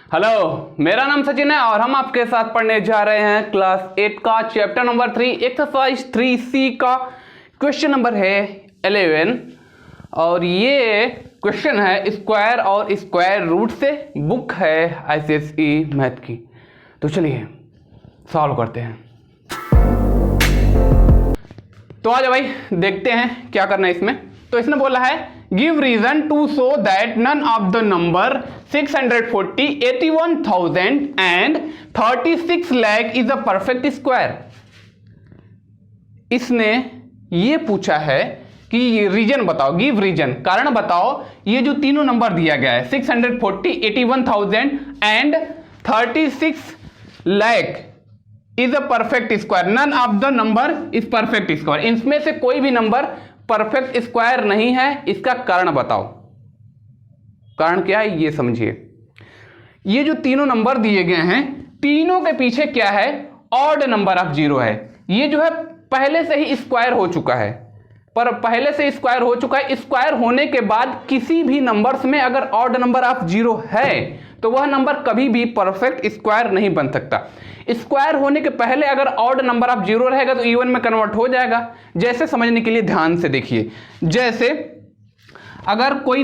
Hello, मेरा नाम सचिन है और हम आपके साथ पढ़ने जा रहे हैं क्लास 8 का चैप्टर नंबर 3 एक्सरसाइज 3C का क्वेश्चन नंबर है 11 और ये क्वेश्चन है स्क्वायर और स्क्वायर रूट से। बुक है ICSE मैथ की। तो चलिए सॉल्व करते हैं। तो आ जाओ भाई, देखते हैं क्या करना है इसमें। तो इसने बोला है give reason to show that none of the number 640, 81,000 and 36 lakh is a perfect square. इसने ये पूछा है कि रीजन बताओ, गिव रीजन, कारण बताओ। ये जो तीनों नंबर दिया गया है 640, 81,000 and 36 lakh is a perfect square. None of the number is perfect square. इनमें से कोई भी नंबर परफेक्ट स्क्वायर नहीं है, इसका कारण बताओ। कारण क्या है ये समझिए। ये जो तीनों नंबर दिए गए हैं, तीनों के पीछे क्या है? ऑड नंबर ऑफ जीरो है। ये जो है पहले से ही स्क्वायर हो चुका है, पर पहले से स्क्वायर हो चुका है। स्क्वायर होने के बाद किसी भी नंबर्स में अगर ऑड नंबर ऑफ जीरो है तो वह नंबर कभी भी परफेक्ट स्क्वायर नहीं बन सकता। स्क्वायर होने के पहले अगर ऑड नंबर ऑफ जीरो रहेगा तो इवन में कन्वर्ट हो जाएगा। जैसे समझने के लिए ध्यान से देखिए, जैसे अगर कोई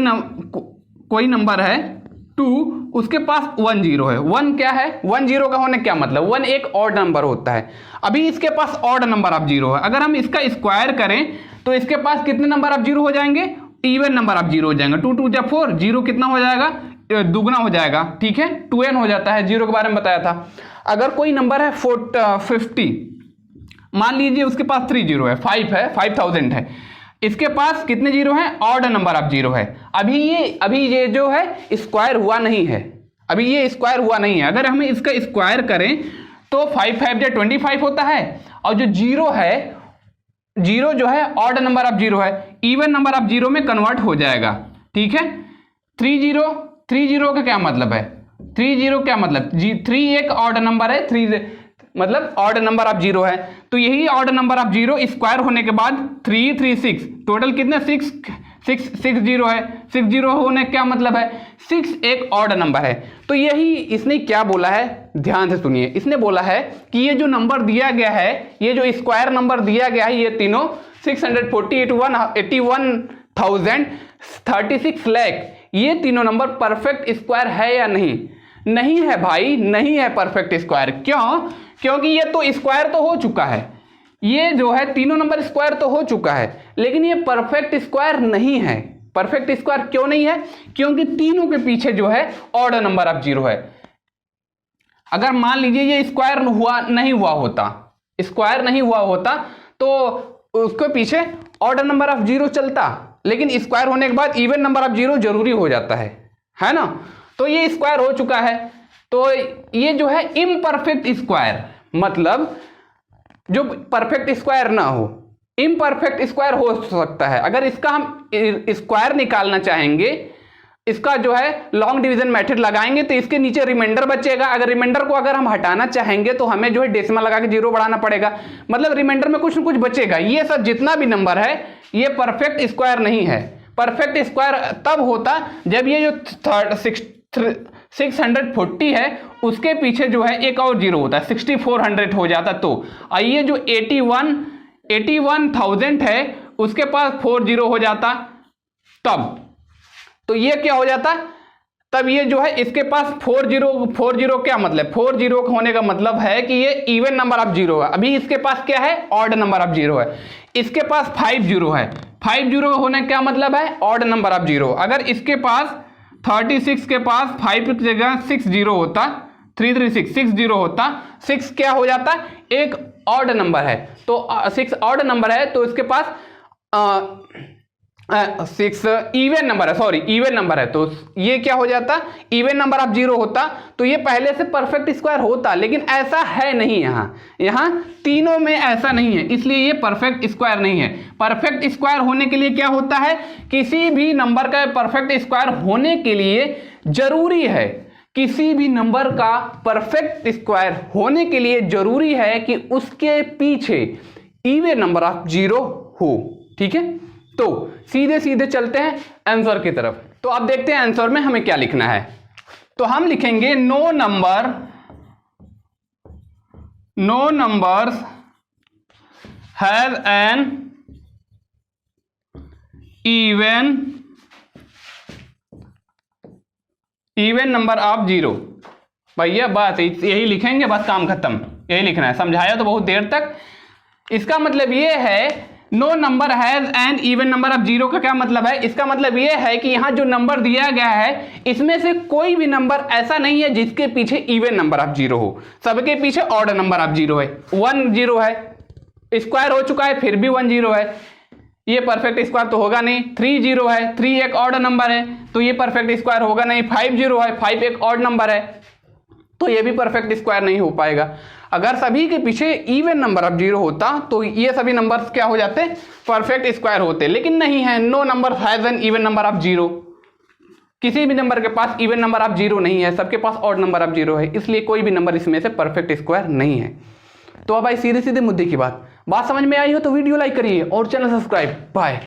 नंबर है 2, उसके पास 1 जीरो है। 1 क्या है? 1 जीरो का होने क्या मतलब? 1 एक ऑड नंबर होता है। अभी इसके पास ऑड नंबर ऑफ जीरो है। अगर हम इसका स्क्वायर करें तो इसके पास कितने नंबर ऑफ जीरो हो जाएंगे? इवन नंबर ऑफ जीरो हो जाएंगे। 2 2 जा 4, जीरो कितना हो जाएगा? दुगना हो जाएगा। ठीक है, 2n हो जाता है। जीरो के बारे में बताया था। अगर कोई नंबर है 50, मान लीजिए उसके पास 3 जीरो है, 5 है, 5000 है। इसके पास कितने जीरो हैं? ऑड नंबर ऑफ जीरो है। अभी ये जो है स्क्वायर हुआ नहीं है। अभी ये स्क्वायर हुआ नहीं है। अगर हमें इसका स्क्वायर करें तो 5 5 जा 25 होता है। और जो जीरो है, जीरो जो है ऑड नंबर ऑफ जीरो है, इवन नंबर ऑफ जीरो में कन्वर्ट हो जाएगा। ठीक है, 3 जीरो का क्या मतलब है? 3 जीरो क्या मतलब? 3 एक ऑड नंबर है, 3 मतलब ऑड नंबर ऑफ जीरो है। तो यही odd number of zero square होने के बाद 3 3 6, टोटल कितने? 6 जीरो है। 6 जीरो होने क्या मतलब है? 6 एक ऑड नंबर है। तो यही इसने क्या बोला है, ध्यान से सुनिए। इसने बोला है कि ये जो नंबर दिया गया है, ये जो स्क्वायर नंबर दिया गया है, ये तीनों 640, 81,000, 36 लाख, ये तीनों नंबर परफेक्ट स्क्वायर है या नहीं? नहीं है भाई, नहीं है परफेक्ट स्क्वायर। क्यों? क्योंकि ये तो स्क्वायर तो हो चुका है। ये जो है तीनों नंबर स्क्वायर तो हो चुका है, लेकिन ये परफेक्ट स्क्वायर नहीं है। परफेक्ट स्क्वायर क्यों नहीं है? क्योंकि तीनों के पीछे जो है ऑड नंबर ऑफ जीरो है। अगर मान लीजिए ये स्क्वायर नहीं हुआ होता तो उसके पीछे ऑड नंबर ऑफ जीरो चलता, लेकिन स्क्वायर होने के बाद इवन नंबर ऑफ जीरो जरूरी हो जाता है ना? तो ये स्क्वायर हो चुका है। तो ये जो है इम्परफेक्ट स्क्वायर, मतलब जो परफेक्ट स्क्वायर ना हो, इम्परफेक्ट स्क्वायर हो सकता है। अगर इसका हम स्क्वायर निकालना चाहेंगे, इसका जो है लॉन्ग डिवीजन मेथड लगाएंगे तो इसके नीचे रिमाइंडर बचेगा। अगर रिमाइंडर को अगर हम हटाना चाहेंगे तो हमें जो है डेसिमल लगा के जीरो बढ़ाना पड़ेगा, मतलब रिमाइंडर में कुछ न कुछ बचेगा। ये सब जितना भी नंबर है ये परफेक्ट स्क्वायर नहीं है। परफेक्ट स्क्वायर तब होता जब ये जो 640 है उसके पीछे जो है एक और जीरो होता है, 6400 हो जाता। तो ये जो 81,000 है उसके पास 4 जीरो हो जाता, तब तो ये क्या हो जाता? तब ये जो है इसके पास 4 जीरो क्या मतलब? 4 जीरो होने का मतलब है कि ये इवन नंबर ऑफ जीरो है। अभी इसके पास क्या है? ऑड नंबर ऑफ जीरो है। इसके पास 5 जीरो है। 5 जीरो होने का क्या मतलब है? Odd number of zero. अगर इसके पास 36 के पास 5 की जगह 6 जीरो होता, 3 3 6 जीरो होता, 6 क्या हो जाता? एक ऑड नंबर है। तो 6 ऑड नंबर है तो इसके पास 6 इवन नंबर है, सॉरी इवन नंबर है। तो ये क्या हो जाता? इवन नंबर ऑफ जीरो होता। तो ये पहले से परफेक्ट स्क्वायर होता, लेकिन ऐसा है नहीं। यहाँ तीनों में ऐसा नहीं है, इसलिए ये परफेक्ट स्क्वायर नहीं है। परफेक्ट स्क्वायर होने के लिए क्या होता है? किसी भी नंबर का परफेक्ट स्क्वायर होने के लिए जरूरी है, किसी भी नंबर का परफेक्ट स्क्वायर होने के लिए जरूरी है कि उसके पीछे इवन नंबर ऑफ जीरो हो। ठीक है, तो सीधे सीधे चलते हैं आंसर की तरफ। तो आप देखते हैं आंसर में हमें क्या लिखना है। तो हम लिखेंगे no numbers has an even number of zero. भैया बस यही लिखेंगे, बस काम खत्म, यही लिखना है। समझाया तो बहुत देर तक। इसका मतलब ये है no number has an even number of zero का क्या मतलब है? इसका मतलब ये है कि यहां जो नंबर दिया गया है इसमें से कोई भी नंबर ऐसा नहीं है जिसके पीछे इवन नंबर ऑफ जीरो हो, सबके पीछे ऑड नंबर ऑफ जीरो है। 1 0 है, स्क्वायर हो चुका है, फिर भी 1 0 है, ये परफेक्ट स्क्वायर तो होगा नहीं। 3 0 है, 3 एक ऑड नंबर है तो ये परफेक्ट स्क्वायर होगा नहीं। 5 0 है, 5 एक ऑड नंबर है तो ये भी परफेक्ट स्क्वायर नहीं हो पाएगा। अगर सभी के पीछे इवन नंबर ऑफ जीरो होता तो ये सभी नंबर्स क्या हो जाते? परफेक्ट स्क्वायर होते, लेकिन नहीं है। No number has an even number of zero, किसी भी नंबर के पास इवन नंबर ऑफ जीरो नहीं है, सबके पास ऑड नंबर ऑफ जीरो है, इसलिए कोई भी नंबर इसमें से परफेक्ट स्क्वायर नहीं है। तो अब भाई सीधे सीधे मुद्दे की बात समझ में आई हो तो वीडियो लाइक करिए और चैनल सब्सक्राइब। बाय।